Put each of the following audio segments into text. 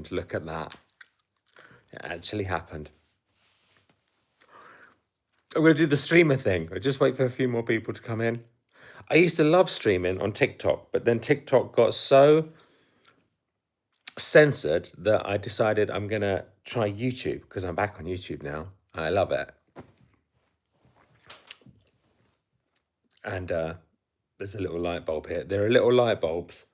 happened. Look at that. It actually happened. I'm going to do the streamer thing. I just wait for a few more people to come in. I used to love streaming on TikTok, but then TikTok got so censored that I decided I'm going to try YouTube because I'm back on YouTube now. I love it. And there's a little light bulb here. There are little light bulbs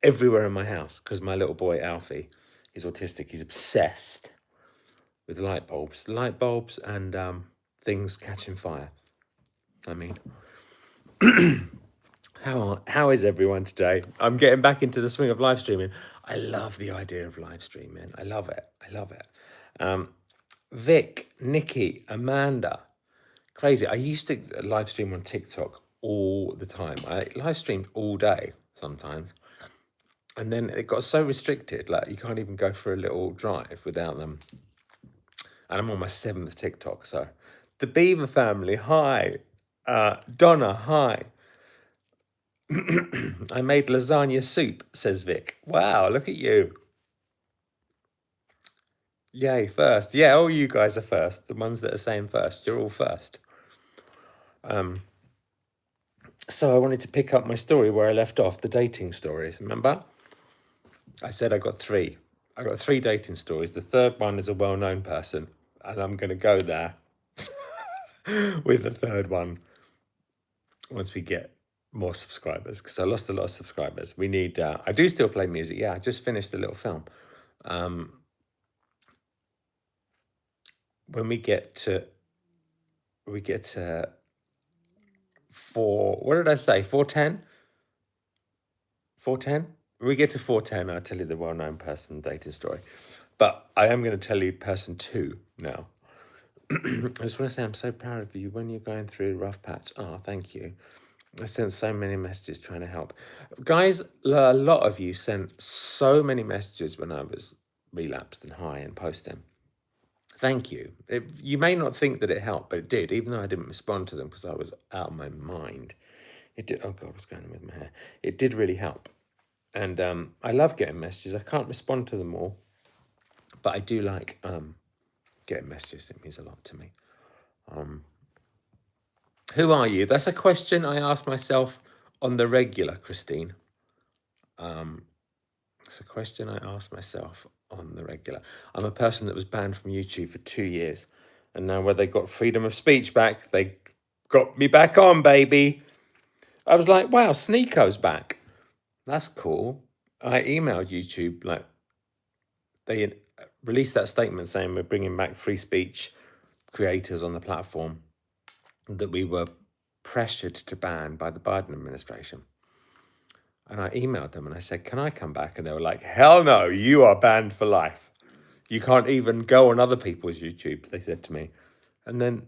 everywhere in my house because my little boy, Alfie, is autistic. He's obsessed with light bulbs and things catching fire. I mean, how is everyone today? I'm getting back into the swing of live streaming. I love the idea of live streaming. I love it. Vic, Nikki, Amanda, crazy. I used to live stream on TikTok all the time. I live streamed all day sometimes. And then it got so restricted, like you can't even go for a little drive without them. And I'm on my 7th TikTok, so. The Beaver family, hi. Donna, hi. I made lasagna soup, says Vic. Wow, look at you. Yay, first. Yeah, all you guys are first. The ones that are saying first, you're all first. So I wanted to pick up my story where I left off, the dating stories. Remember? I said I got 3. I got 3 dating stories. The third one is a well-known person, and I'm going to go there with the third one once we get more subscribers, because I lost a lot of subscribers. We need, I do still play music. Yeah, I just finished a little film. When we get to 410? 410? When we get to 410, I'll tell you the well-known person dating story. But I am going to tell you person 2 now. I just want to say I'm so proud of you when you're going through a rough patch. Oh, thank you. I sent so many messages trying to help. Guys, a lot of you sent so many messages when I was relapsed and high and posting. Thank you. You may not think that it helped, but it did, even though I didn't respond to them because I was out of my mind. It did. Oh, God, what's going on with my hair? It did really help. And I love getting messages. I can't respond to them all, but I do like getting messages. It means a lot to me. Who are you? That's a question I ask myself on the regular, Christine. It's a question I ask myself on the regular. I'm a person that was banned from YouTube for 2 years. And now when they got freedom of speech back, they got me back on, baby. I was like, wow, Sneeko's back. That's cool. I emailed YouTube, like, they had released that statement saying we're bringing back free speech creators on the platform that we were pressured to ban by the Biden administration. And I emailed them and I said, can I come back? And they were like, hell no, you are banned for life. You can't even go on other people's YouTubes, they said to me. And then,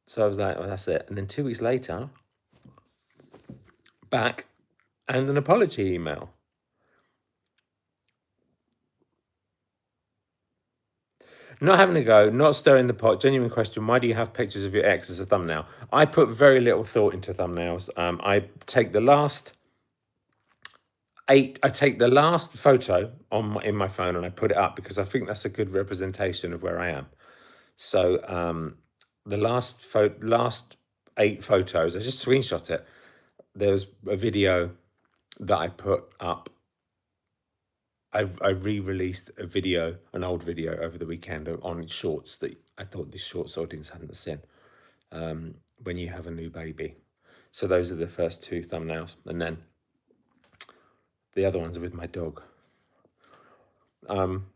so I was like, well, that's it. And then 2 weeks later, back and an apology email. Not having a go, not stirring the pot. Genuine question, why do you have pictures of your ex as a thumbnail? I put very little thought into thumbnails. I take the last photo in my phone and I put it up because I think that's a good representation of where I am. So the last 8 photos, I just screenshot it. There's a video that I put up. I re-released an old video over the weekend on shorts that I thought the shorts audience hadn't seen. When you have a new baby. So those are the first 2 thumbnails. And then the other ones are with my dog. I'm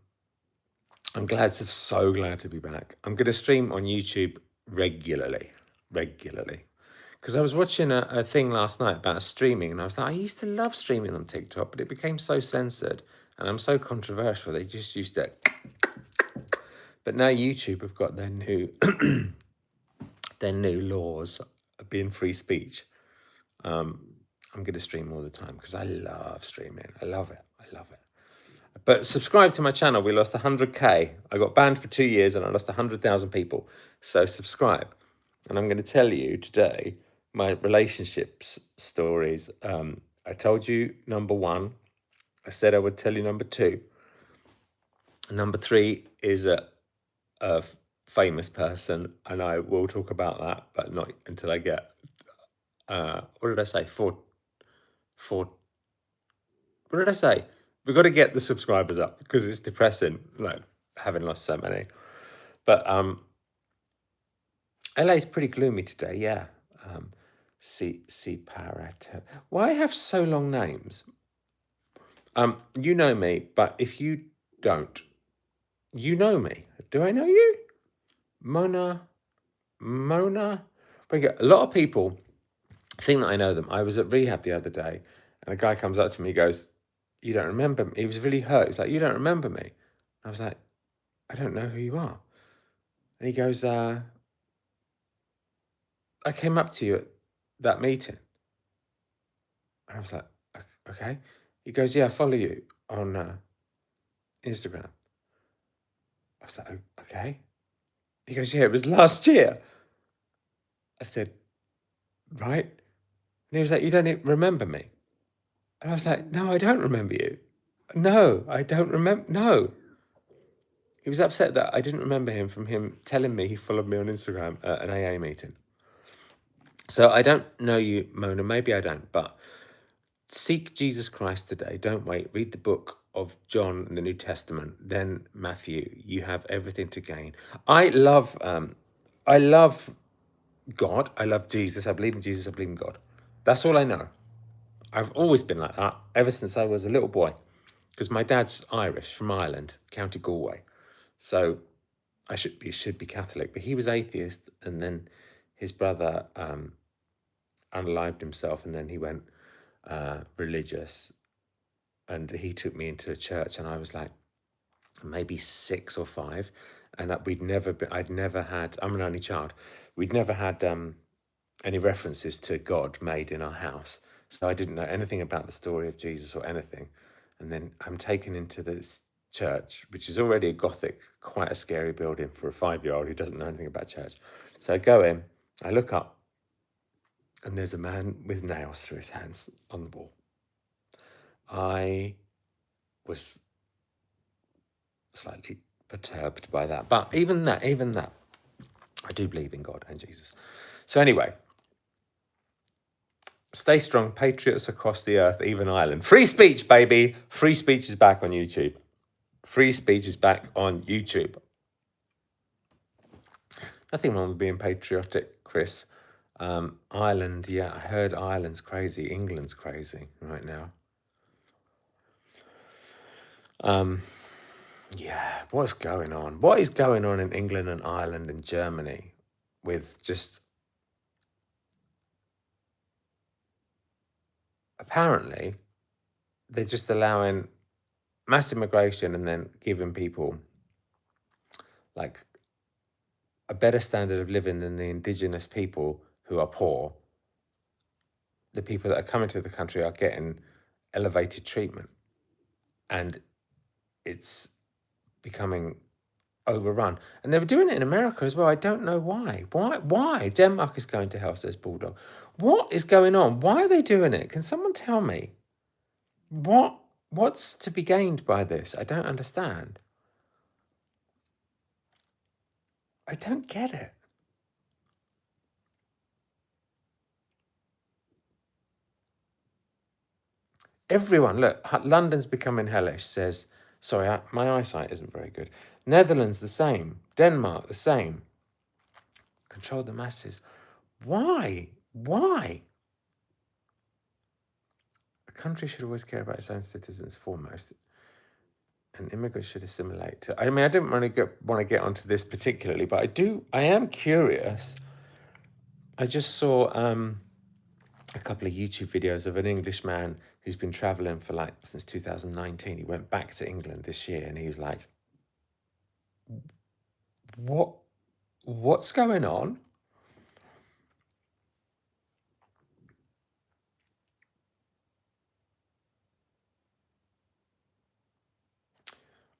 so glad to be back. I'm going to stream on YouTube regularly. Because I was watching a thing last night about streaming, and I was like, I used to love streaming on TikTok, but it became so censored, and I'm so controversial. They just used to... But now YouTube have got their new laws of being free speech. I'm going to stream all the time because I love streaming. I love it. But subscribe to my channel. We lost 100K. I got banned for 2 years and I lost 100,000 people. So subscribe. And I'm going to tell you today my relationships stories. I told you number 1. I said I would tell you number 2. Number 3 is a famous person, and I will talk about that, but not until I get, what did I say? Four, what did I say? We've got to get the subscribers up because it's depressing, like having lost so many. But LA is pretty gloomy today, yeah. C Parato. Why have so long names? You know me, but if you don't, you know me. Do I know you? Mona. But a lot of people think that I know them. I was at Rehab the other day, and a guy comes up to me, he goes, "You don't remember me?" He was really hurt. He's like, "You don't remember me?" I was like, "I don't know who you are." And he goes, "I came up to you at that meeting." And I was like, "Okay." He goes, "Yeah, I follow you on Instagram." I was like, "Okay." He goes, "Yeah, it was last year." I said, "Right." And he was like, "You don't even remember me?" And I was like, "No, I don't remember you. No, I don't remember. No." He was upset that I didn't remember him from him telling me he followed me on Instagram at an AA meeting. So I don't know you, Mona. Maybe I don't, but seek Jesus Christ today. Don't wait. Read the book of John in the New Testament, then Matthew. You have everything to gain. I love God. I love Jesus. I believe in Jesus. I believe in God. That's all I know. I've always been like that ever since I was a little boy, because my dad's Irish from Ireland, County Galway. So I should be Catholic, but he was atheist, and then his brother unalived himself, and then he went religious, and he took me into a church, and I was like maybe 6 or 5, and that I'd never had. I'm an only child. We'd never had any references to God made in our house, so I didn't know anything about the story of Jesus or anything. And then I'm taken into this church, which is already a Gothic, quite a scary building for a 5-year-old who doesn't know anything about church. So I go in, I look up, and there's a man with nails through his hands on the wall. I was slightly perturbed by that, but even that, I do believe in God and Jesus. So anyway, stay strong, patriots across the earth, even Ireland. Free speech, baby. Free speech is back on YouTube. Free speech is back on YouTube. Nothing wrong with being patriotic, Chris. Ireland, yeah, I heard Ireland's crazy. England's crazy right now. Yeah, what's going on? What is going on in England and Ireland and Germany with just apparently they're just allowing mass immigration and then giving people like a better standard of living than the indigenous people who are poor. The people that are coming to the country are getting elevated treatment, and it's becoming overrun. And they were doing it in America as well. I don't know why. Why? Denmark is going to hell, says Bulldog. What is going on? Why are they doing it? Can someone tell me? What's to be gained by this? I don't understand. I don't get it. Everyone, look, London's becoming hellish, says, sorry, my eyesight isn't very good. Netherlands, the same. Denmark, the same. Control the masses. Why? Why? A country should always care about its own citizens foremost, and immigrants should assimilate to. I mean, I didn't want to get onto this particularly, but I am curious. I just saw a couple of YouTube videos of an Englishman who's been traveling for like since 2019. He went back to England this year, and he was like, what's going on?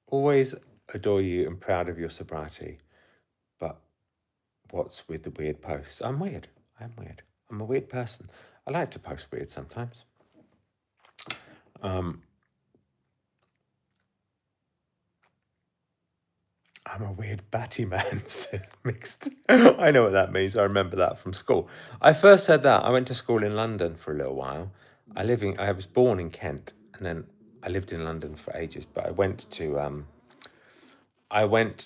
Always adore you and proud of your sobriety, but what's with the weird posts? I'm weird. I'm a weird person. I like to post weird sometimes. I'm a weird batty man, says Mixed. I know what that means. I remember that from school. I first heard that. I went to school in London for a little while. I was born in Kent, and then I lived in London for ages. But I went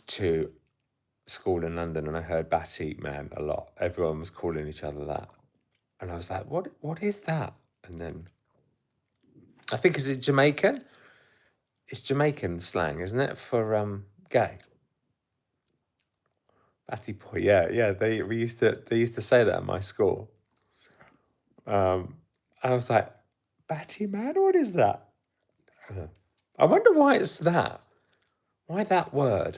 to school in London, and I heard batty man a lot. Everyone was calling each other that, and I was like, What is that?" And then I think, is it Jamaican? It's Jamaican slang, isn't it, for gay? Batty boy, yeah, yeah. They used to say that at my school. I was like, batty man, what is that? I wonder why it's that. Why that word?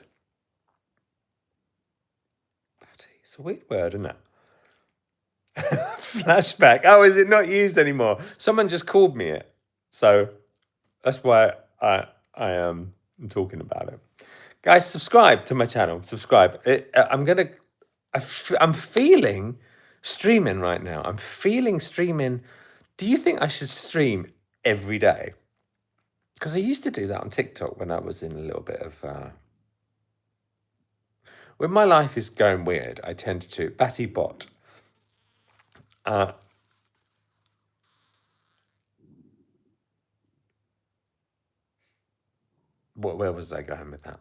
Batty. It's a weird word, isn't it? Flashback. Oh, is it not used anymore? Someone just called me it, so that's why I'm talking about it. Guys, subscribe to my channel. Subscribe. I'm feeling streaming right now. I'm feeling streaming. Do you think I should stream every day? Because I used to do that on TikTok when I was in a little bit of... when my life is going weird, I tend to... Batty bot. Where was I going with that?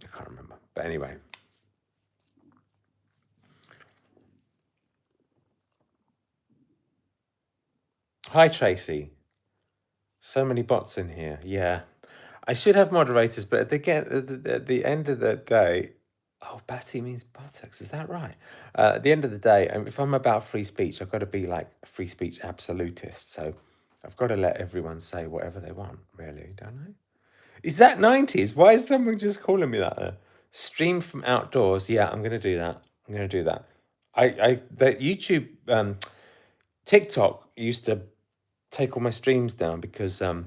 I can't remember. But anyway. Hi, Tracy. So many bots in here. Yeah. I should have moderators, but at the end of the day... Oh, batty means buttocks. Is that right? At the end of the day, if I'm about free speech, I've got to be like a free speech absolutist. So I've got to let everyone say whatever they want, really, don't I? Is that 90s? Why is someone just calling me that? Stream from outdoors. Yeah, I'm going to do that. I'm going to do that. The YouTube, TikTok used to take all my streams down because I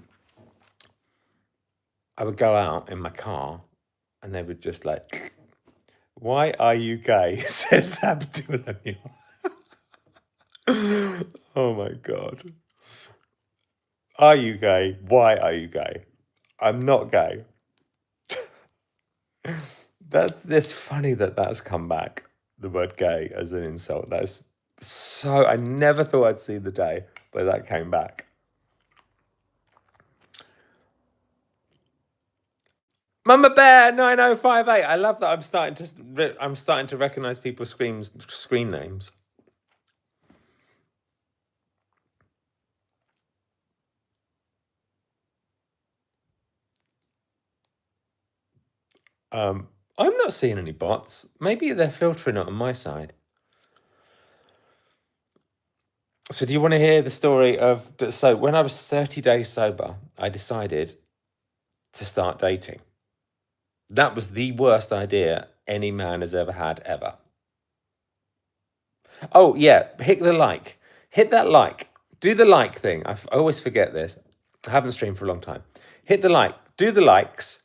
would go out in my car and they would just like... Why are you gay? Says Abdullah. Oh my God. Are you gay? Why are you gay? I'm not gay. It's funny that's come back, the word gay as an insult. That's so... I never thought I'd see the day, but that came back. Mama Bear 9058. I love that. I'm starting to recognize people's screen names. I'm not seeing any bots. Maybe they're filtering it on my side. So do you want to hear the story of... So when I was 30 days sober, I decided to start dating. That was the worst idea any man has ever had, ever. Oh, yeah, hit the like. Hit that like. Do the like thing. I always forget this. I haven't streamed for a long time. Hit the like. Do the likes.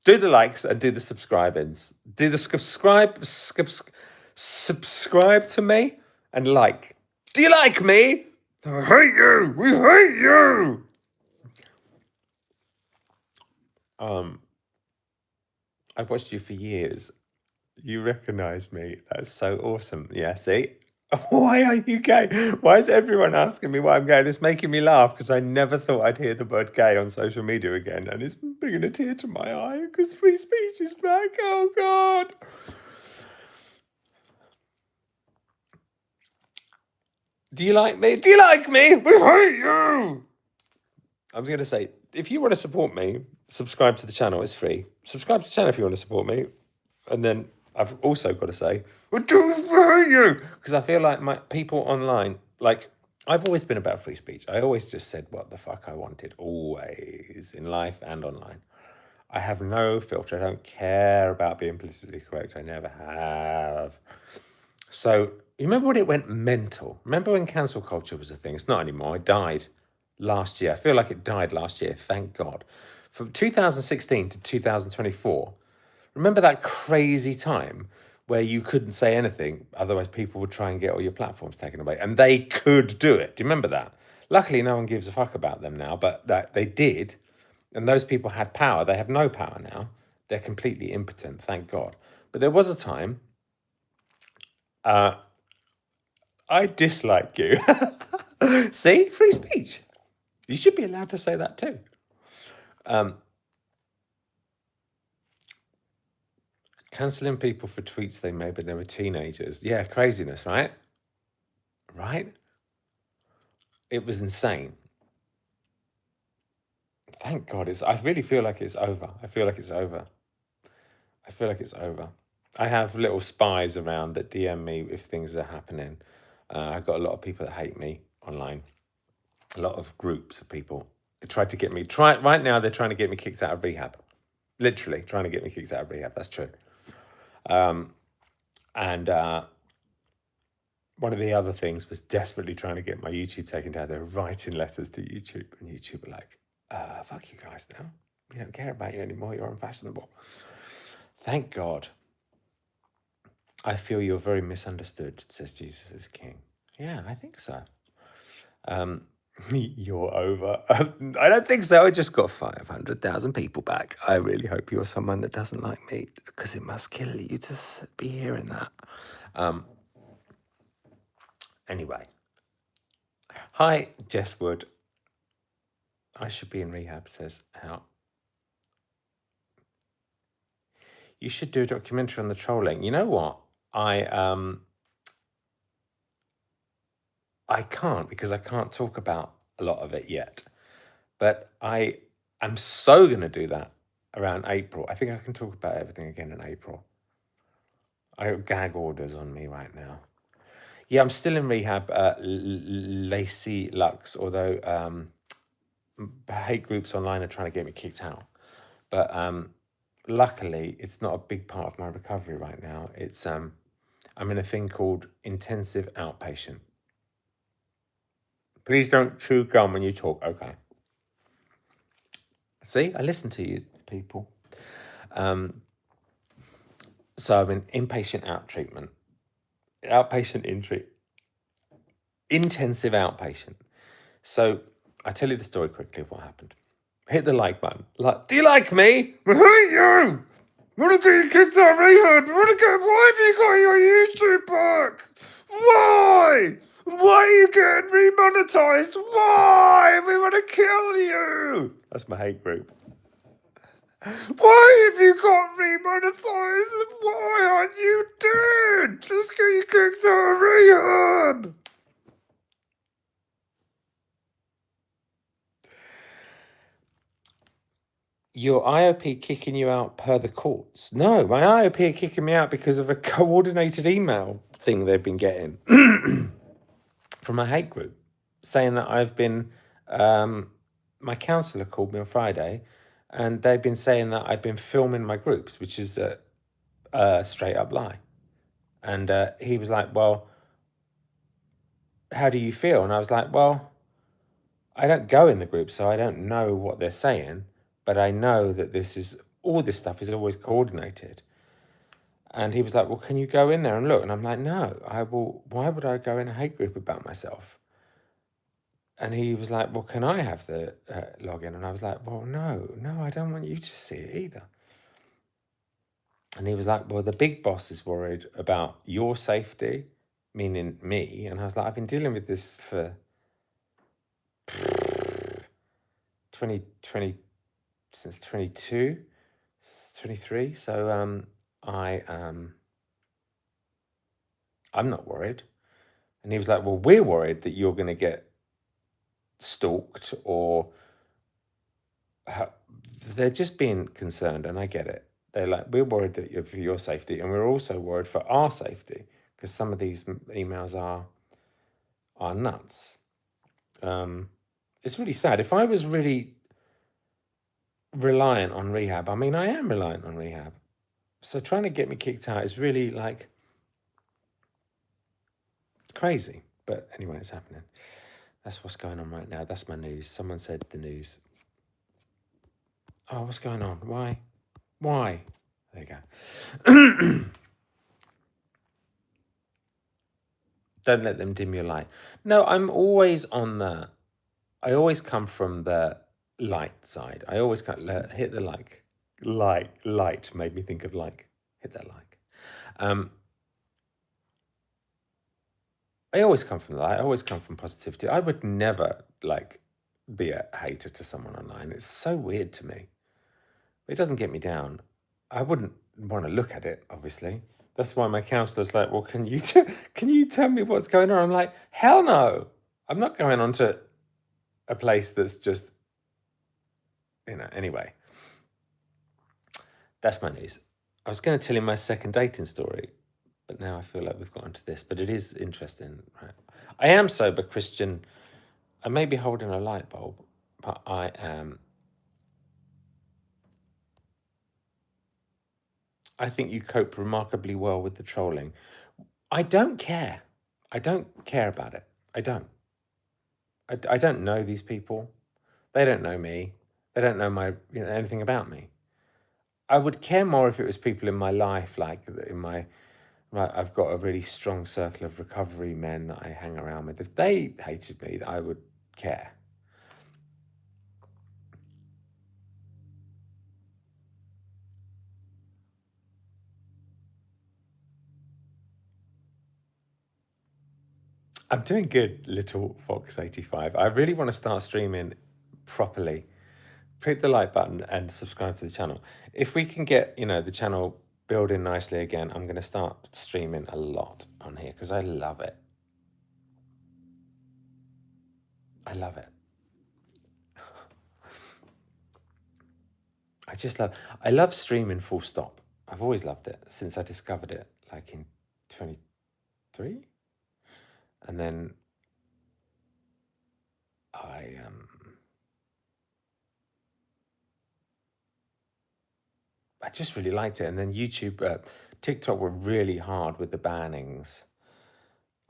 Do the likes and do the subscribings. Do the subscribe to me and like. Do you like me? I hate you. We hate you. I've watched you for years. You recognize me. That's so awesome. Yeah, see? Why are you gay? Why is everyone asking me why I'm gay? And it's making me laugh because I never thought I'd hear the word gay on social media again. And it's bringing a tear to my eye because free speech is back. Oh, God. Do you like me? Do you like me? We hate you. I was going to say, if you want to support me, subscribe to the channel. It's free. Subscribe to the channel if you want to support me. And then I've also got to say, I do hate you. Because I feel like my people online, like, I've always been about free speech. I always just said what the fuck I wanted, always, in life and online. I have no filter. I don't care about being politically correct. I never have. So, you remember when it went mental? Remember when cancel culture was a thing? It's not anymore. It died last year. I feel like it died last year, thank God. From 2016 to 2024, remember that crazy time where you couldn't say anything, otherwise people would try and get all your platforms taken away, and they could do it. Do you remember that? Luckily, no one gives a fuck about them now, but that they did. And those people had power. They have no power now. They're completely impotent, thank God. But there was a time I dislike you. See, free speech. You should be allowed to say that too. Cancelling people for tweets they made when they were teenagers. Yeah, craziness, right? Right? It was insane. Thank God. I really feel like it's over. I feel like it's over. I have little spies around that DM me if things are happening. I've got a lot of people that hate me online. A lot of groups of people. They tried to get me. Right now, they're trying to get me kicked out of rehab. Literally trying to get me kicked out of rehab. That's true. And one of the other things was desperately trying to get my YouTube taken down. They were writing letters to YouTube, and YouTube were like, fuck you guys now. We don't care about you anymore. You're unfashionable. Thank God. I feel you're very misunderstood, says Jesus is King. Yeah, I think so. You're over. I don't think so. I just got 500,000 people back. I really hope you're someone that doesn't like me, because it must kill you to be hearing that. Anyway. Hi, Jess Wood. I should be in rehab, says How. You should do a documentary on the trolling. You know what? I can't, because I can't talk about a lot of it yet. But I am so going to do that around April. I think I can talk about everything again in April. I have gag orders on me right now. Yeah, I'm still in rehab, Lacey Lux, although hate groups online are trying to get me kicked out. But luckily, it's not a big part of my recovery right now. It's I'm in a thing called intensive outpatient. Please don't chew gum when you talk. Okay. See, I listen to you, people. So I'm in inpatient out treatment, outpatient in treat, intensive outpatient. So I tell you the story quickly of what happened. Hit the like button. Like, do you like me? I hate you. Wanna get your kids out of rehab? Why have you got your YouTube back? Why? Why are you getting remonetized? Why? We want to kill you. That's my hate group. Why have you got remonetized? Why aren't you dead? Just get your kids out of rehab. Your IOP kicking you out per the courts? No, my IOP are kicking me out because of a coordinated email thing they've been getting from my hate group, saying that I've been, my counsellor called me on Friday, and they've been saying that I've been filming my groups, which is a straight up lie. And he was like, well, how do you feel? And I was like, well, I don't go in the group, so I don't know what they're saying, but I know that all this stuff is always coordinated. And he was like, well, can you go in there and look? And I'm like, no, why would I go in a hate group about myself? And he was like, well, can I have the login? And I was like, well, no, I don't want you to see it either. And he was like, well, the big boss is worried about your safety, meaning me. And I was like, I've been dealing with this for 2020, since 22, 23. So I'm not worried. And he was like, well, we're worried that you're going to get stalked, or they're just being concerned. And I get it. They're like, we're worried that for your safety, and we're also worried for our safety, because some of these emails are nuts. It's really sad. If I was really reliant on rehab, I mean, I am reliant on rehab. So trying to get me kicked out is really like crazy. But anyway, it's happening. That's what's going on right now. That's my news. Someone said the news. Oh, what's going on? Why? There you go. Don't let them dim your light. No, I'm always on I always come from the light side. I always kind of hit the light made me think of like, hit that like. Um, I always come from light. I always come from positivity. I would never like be a hater to someone online. It's so weird to me. It doesn't get me down. I wouldn't want to look at it, obviously. That's why my counselor's like, well, can you can you tell me what's going on? I'm like, hell no. I'm not going on to a place that's just, anyway. That's my news. I was going to tell you my second dating story, but now I feel like we've got onto this. But it is interesting, right? I am sober, Christian. I may be holding a light bulb, but I am. I think you cope remarkably well with the trolling. I don't care. I don't care about it. I don't. I don't know these people. They don't know me. They don't know anything about me. I would care more if it was people in my life, like in my right. I've got a really strong circle of recovery men that I hang around with. If they hated me, I would care. I'm doing good, little Fox85. I really want to start streaming properly. Hit the like button and subscribe to the channel. If we can get, the channel building nicely again, I'm going to start streaming a lot on here because I love it. I love it. I love streaming full stop. I've always loved it since I discovered it, like in 23. And then I just really liked it. And then YouTube, TikTok were really hard with the bannings.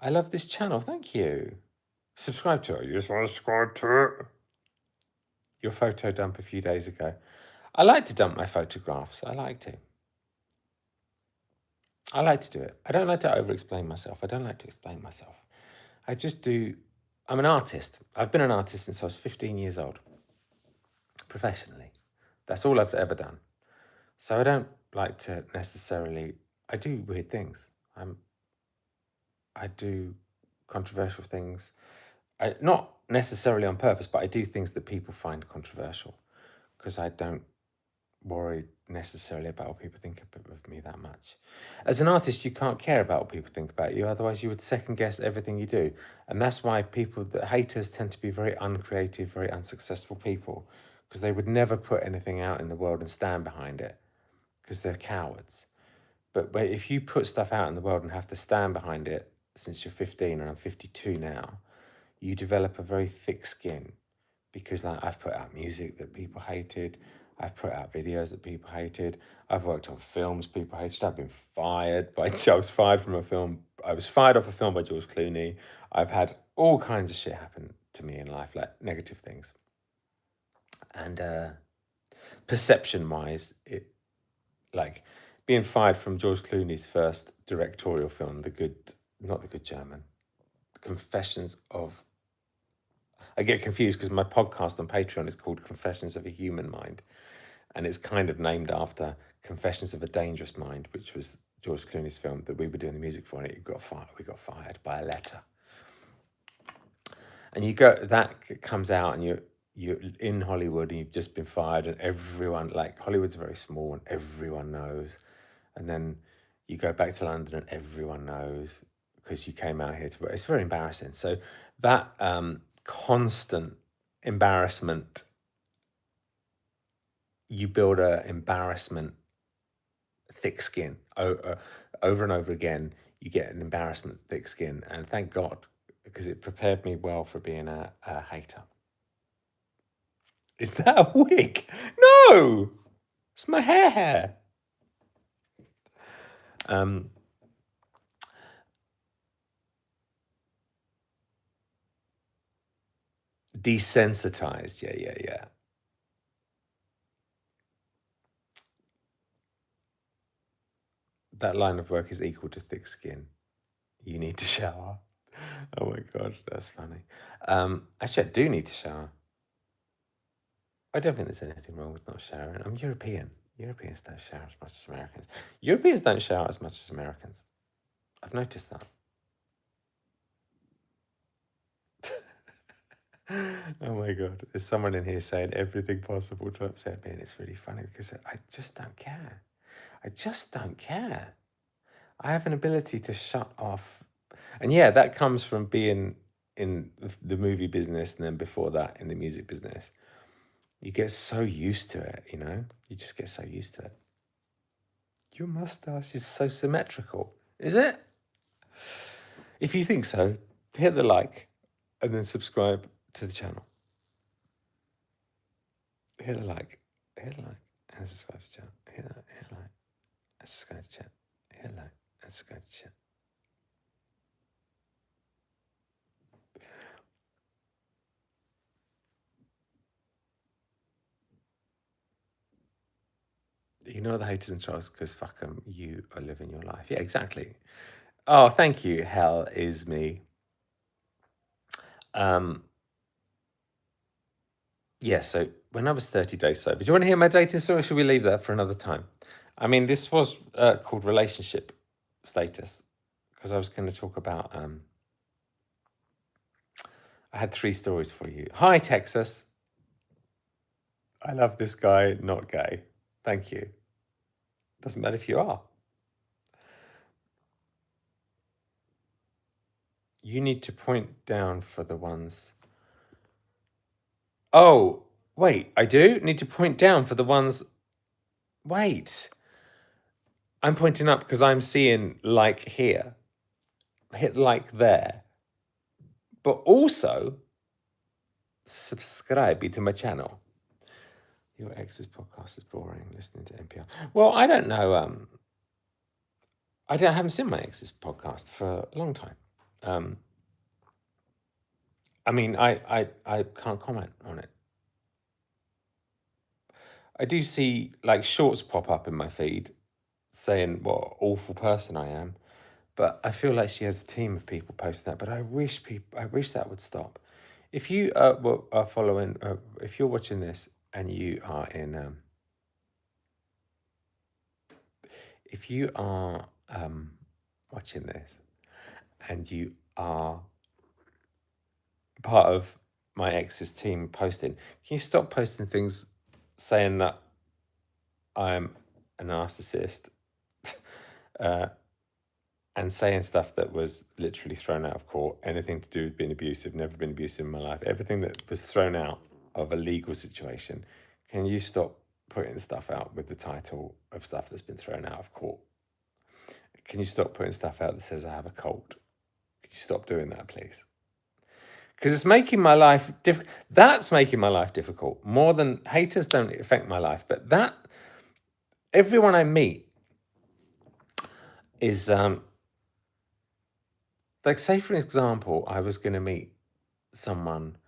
I love this channel. Thank you. Subscribe to it. You subscribe to it. Your photo dump a few days ago. I like to dump my photographs. I like to. I like to do it. I don't like to over-explain myself. I don't like to explain myself. I just do. I'm an artist. I've been an artist since I was 15 years old, professionally. That's all I've ever done. So I don't like to necessarily. I do weird things. I do controversial things. Not necessarily on purpose, but I do things that people find controversial because I don't worry necessarily about what people think of me that much. As an artist, you can't care about what people think about you, otherwise you would second guess everything you do. And that's why haters tend to be very uncreative, very unsuccessful people, because they would never put anything out in the world and stand behind it, because they're cowards. But if you put stuff out in the world and have to stand behind it since you're 15 and I'm 52 now, you develop a very thick skin, because like I've put out music that people hated. I've put out videos that people hated. I've worked on films people hated. I've been fired I was fired from a film. I was fired off a film by George Clooney. I've had all kinds of shit happen to me in life, like negative things. And perception-wise, it like being fired from George Clooney's first directorial film, not the Good German, Confessions of. I get confused because my podcast on Patreon is called Confessions of a Human Mind, and it's kind of named after Confessions of a Dangerous Mind, which was George Clooney's film that we were doing the music for, and we got fired by a letter. And that comes out, and you're in Hollywood, and you've just been fired, and everyone, like, Hollywood's very small, and everyone knows. And then you go back to London, and everyone knows because you came out here to work. It's very embarrassing. So that constant embarrassment, you build a embarrassment thick skin over and over again. You get an embarrassment thick skin, and thank God, because it prepared me well for being a hater. Is that a wig? No, it's my hair. Desensitized. Yeah. That line of work is equal to thick skin. You need to shower. Oh my God, that's funny. Actually, I do need to shower. I don't think there's anything wrong with not showering. I'm European. Europeans don't shower as much as Americans. Europeans don't shower as much as Americans. I've noticed that. Oh my God. There's someone in here saying everything possible to upset me, and it's really funny because I just don't care. I just don't care. I have an ability to shut off. And yeah, that comes from being in the movie business and then before that in the music business. You get so used to it, you know? You just get so used to it. Your mustache is so symmetrical, is it? If you think so, hit the like and then subscribe to the channel. Hit the like, and subscribe to the channel. Hit the like, and subscribe to the channel. Hit the like, and subscribe to the channel. You know the haters and trolls because fuck them, you are living your life. Yeah, exactly. Oh, thank you. Hell is me. Yeah, so when I was 30 days sober, do you want to hear my dating story or should we leave that for another time? I mean, this was called relationship status because I was going to talk about, I had 3 stories for you. Hi, Texas. I love this guy, not gay. Thank you. Doesn't matter if you are. You need to point down for the ones. Oh, wait, I do need to point down for the ones. Wait, I'm pointing up because I'm seeing like here. Hit like there. But also subscribe to my channel. Your ex's podcast is boring. Listening to NPR. Well, I don't know. I haven't seen my ex's podcast for a long time. I mean, I can't comment on it. I do see like shorts pop up in my feed saying what an awful person I am, but I feel like she has a team of people posting that. But I wish that would stop. If you are following, if you're watching this and you are in, if you are watching this and you are part of my ex's team posting, can you stop posting things saying that I'm a narcissist and saying stuff that was literally thrown out of court, anything to do with being abusive, never been abusive in my life, everything that was thrown out of a legal situation. Can you stop putting stuff out with the title of stuff that's been thrown out of court? Can you stop putting stuff out that says I have a cult? Could you stop doing that, please? Because it's making my life difficult. That's making my life difficult. More than haters don't affect my life, but that everyone I meet is like, say for example, I was going to meet someone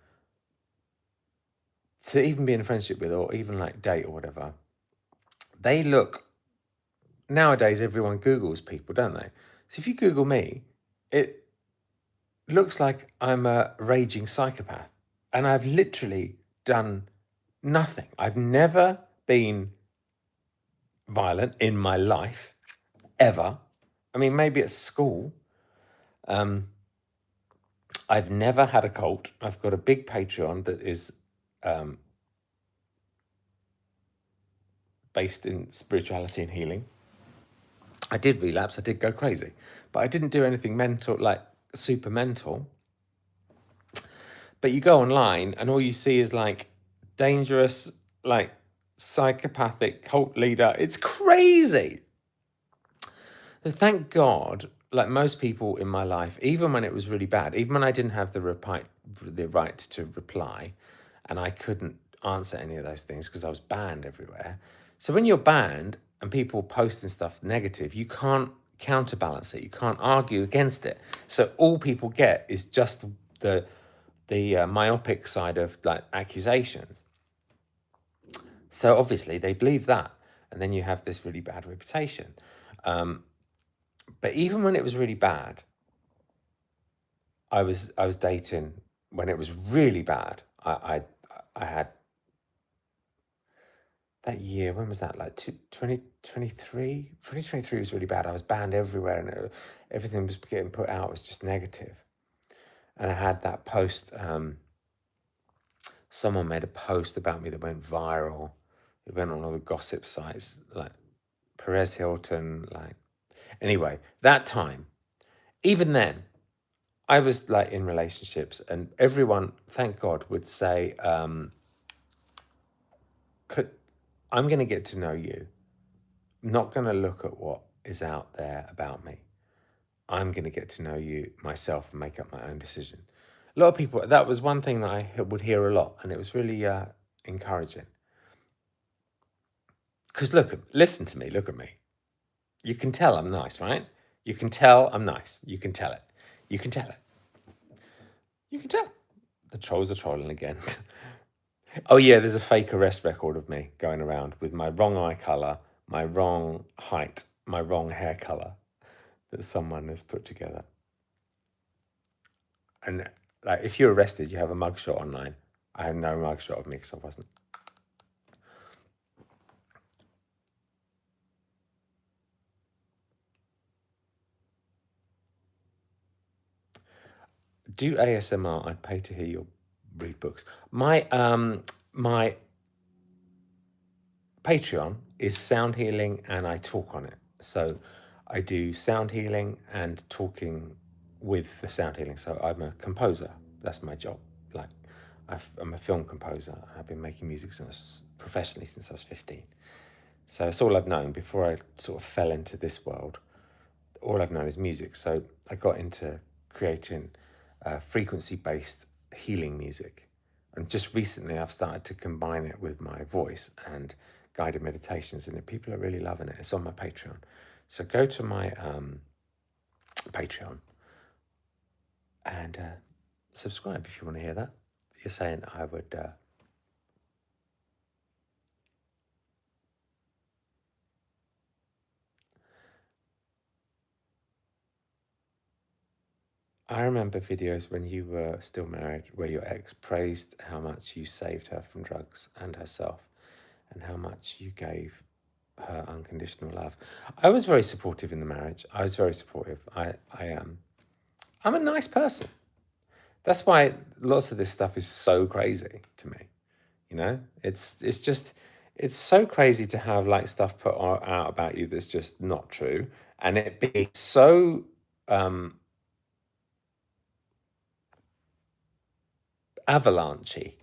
to even be in a friendship with or even like date or whatever. They look, nowadays everyone Googles people, don't they? So if you Google me, it looks like I'm a raging psychopath. And I've literally done nothing. I've never been violent in my life, ever. I mean, maybe at school. I've never had a cult. I've got a big Patreon that is based in spirituality and healing. I did relapse. I did go crazy, but I didn't do anything mental, like super mental. But you go online and all you see is like dangerous, like psychopathic cult leader. It's crazy. So thank God, like most people in my life, even when it was really bad, even when I didn't have the right to reply, and I couldn't answer any of those things because I was banned everywhere. So when you're banned and people posting stuff negative, you can't counterbalance it. You can't argue against it. So all people get is just the myopic side of like accusations. So obviously they believe that, and then you have this really bad reputation. But even when it was really bad, I was dating when it was really bad. I had that year, when was that? Like 2023? 2023 was really bad. I was banned everywhere, and everything was getting put out was just negative. And I had that post, someone made a post about me that went viral. It went on all the gossip sites, like Perez Hilton, like, anyway, that time, even then, I was like in relationships, and everyone, thank God, would say, I'm going to get to know you. I'm not going to look at what is out there about me. I'm going to get to know you myself and make up my own decision. A lot of people, that was one thing that I would hear a lot, and it was really encouraging. Because listen to me, look at me. You can tell I'm nice, right? You can tell I'm nice. You can tell it. You can tell it. You can tell. The trolls are trolling again. Oh yeah, there's a fake arrest record of me going around with my wrong eye colour, my wrong height, my wrong hair colour that someone has put together. And like, if you're arrested, you have a mugshot online. I had no mugshot of me because I wasn't. Do ASMR. I'd pay to hear you read books. My Patreon is sound healing, and I talk on it. So I do sound healing and talking with the sound healing. So I'm a composer. That's my job. Like, I'm a film composer. I've been making music professionally since I was 15. So it's all I've known before I sort of fell into this world. All I've known is music. So I got into creating frequency-based healing music. And just recently I've started to combine it with my voice and guided meditations, and people are really loving it. It's on my Patreon. So go to my Patreon and subscribe if you want to hear that. You're saying I would... I remember videos when you were still married where your ex praised how much you saved her from drugs and herself, and how much you gave her unconditional love. I was very supportive in the marriage. I was very supportive. I am. I'm a nice person. That's why lots of this stuff is so crazy to me. You know, it's just, it's so crazy to have like stuff put out about you that's just not true, and it be so avalanche.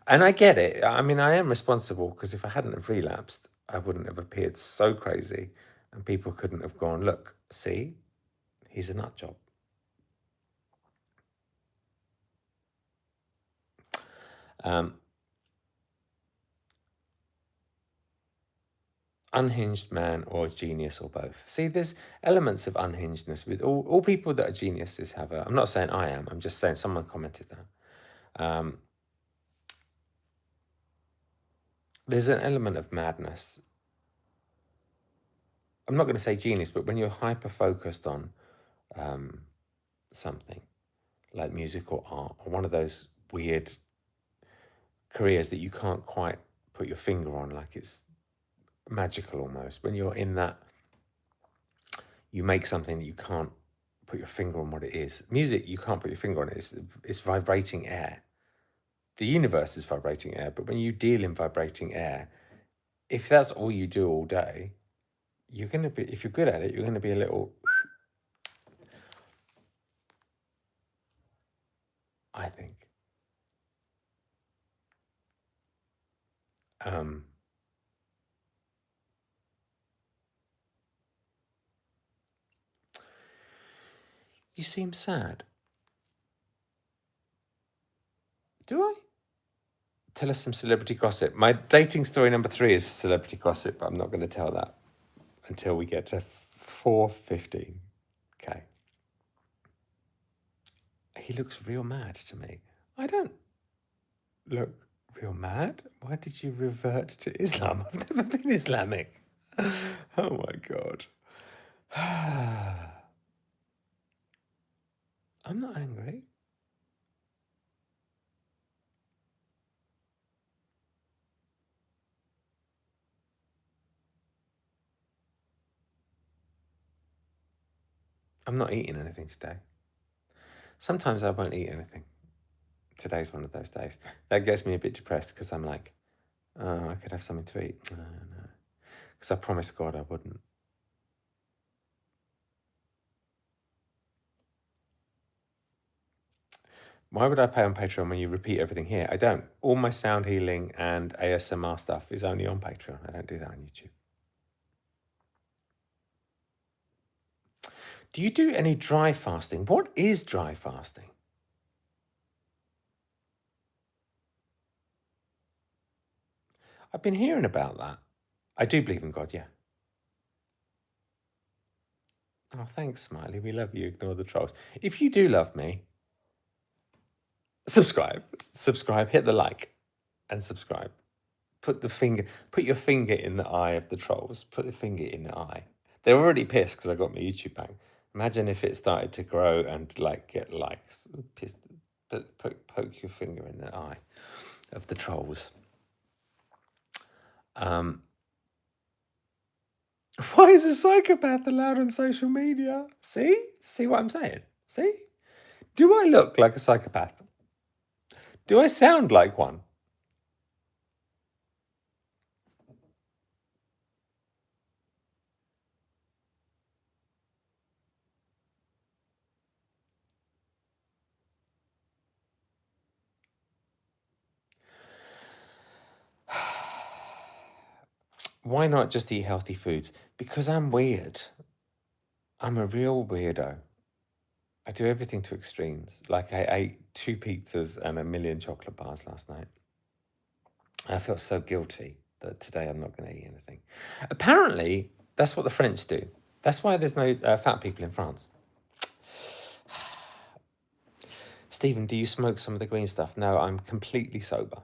And I get it. I mean, I am responsible, because if I hadn't have relapsed, I wouldn't have appeared so crazy, and people couldn't have gone, look, see, he's a nut job. Unhinged man or genius or both. See, there's elements of unhingedness with all people that are geniuses have a. I'm not saying I am. I'm just saying someone commented that. There's an element of madness. I'm not going to say genius, but when you're hyper focused on something like music or art, or one of those weird careers that you can't quite put your finger on, like it's magical almost. When you're in that, you make something that you can't put your finger on what it is. Music, you can't put your finger on it. It's vibrating air. The universe is vibrating air, but when you deal in vibrating air, if that's all you do all day, you're going to be, if you're good at it, you're going to be a little, I think. You seem sad. Do I? Tell us some celebrity gossip. My dating story number 3 is celebrity gossip, but I'm not going to tell that until we get to 4:15. Okay. He looks real mad to me. I don't look real mad. Why did you revert to Islam? I've never been Islamic. Oh my God. I'm not angry. I'm not eating anything today. Sometimes I won't eat anything. Today's one of those days. That gets me a bit depressed because I'm like, oh, I could have something to eat. No. Because I promised God I wouldn't. Why would I pay on Patreon when you repeat everything here? I don't. All my sound healing and ASMR stuff is only on Patreon. I don't do that on YouTube. Do you do any dry fasting? What is dry fasting? I've been hearing about that. I do believe in God, yeah. Oh, thanks, Smiley. We love you. Ignore the trolls. If you do love me, subscribe. Subscribe. Hit the like and subscribe. Put your finger in the eye of the trolls. Put the finger in the eye. They're already pissed because I got my YouTube back. Imagine if it started to grow and like get likes. Pissed. Poke your finger in the eye of the trolls. Why is a psychopath allowed on social media? See what I'm saying? See? Do I look like a psychopath? Do I sound like one? Why not just eat healthy foods? Because I'm weird. I'm a real weirdo. I do everything to extremes. Like I ate 2 pizzas and 1,000,000 chocolate bars last night. I feel so guilty that today I'm not going to eat anything. Apparently, that's what the French do. That's why there's no fat people in France. Stephen, do you smoke some of the green stuff? No, I'm completely sober.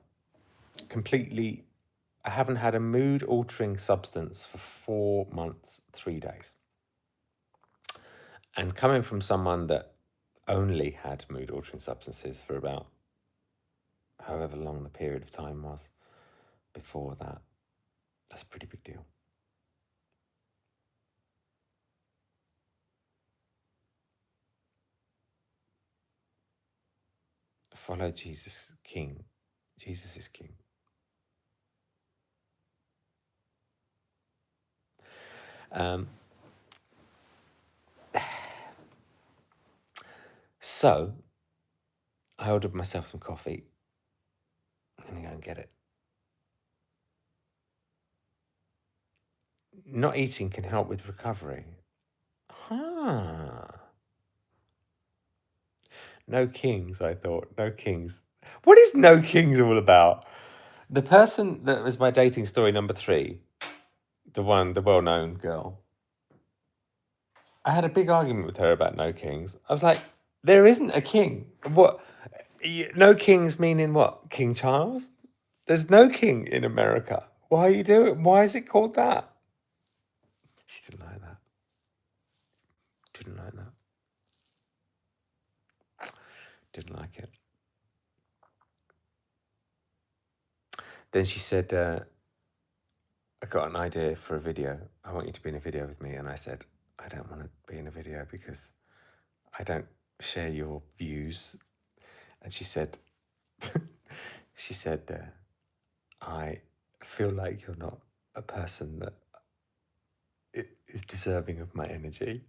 Completely. I haven't had a mood-altering substance for 4 months, 3 days. And coming from someone that only had mood-altering substances for about however long the period of time was before that, that's a pretty big deal. Follow Jesus King. Jesus is King. So I ordered myself some coffee. I'm going to go and get it. Not eating can help with recovery. No kings, I thought. No kings. What is no kings all about? The person that was my dating story number 3, the well-known girl, I had a big argument with her about no kings. I was like, there isn't a king. What? No kings meaning what? King Charles? There's no king in America. Why are you doing? Why is it called that? She didn't like that. Didn't like that. Didn't like it. Then she said, I got an idea for a video. I want you to be in a video with me. And I said, I don't want to be in a video because I don't share your views. And she said, I feel like you're not a person that is deserving of my energy.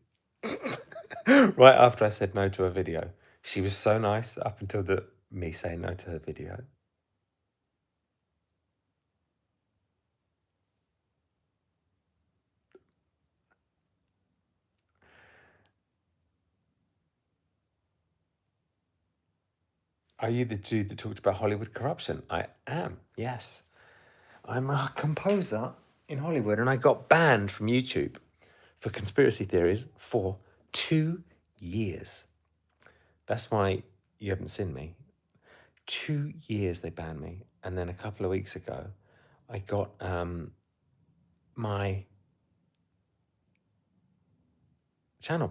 Right after I said no to her video. She was so nice up until me saying no to her video. Are you the dude that talked about Hollywood corruption? I am, yes. I'm a composer in Hollywood and I got banned from YouTube for conspiracy theories for 2 years. That's why you haven't seen me. 2 years they banned me. And then a couple of weeks ago, I got my channel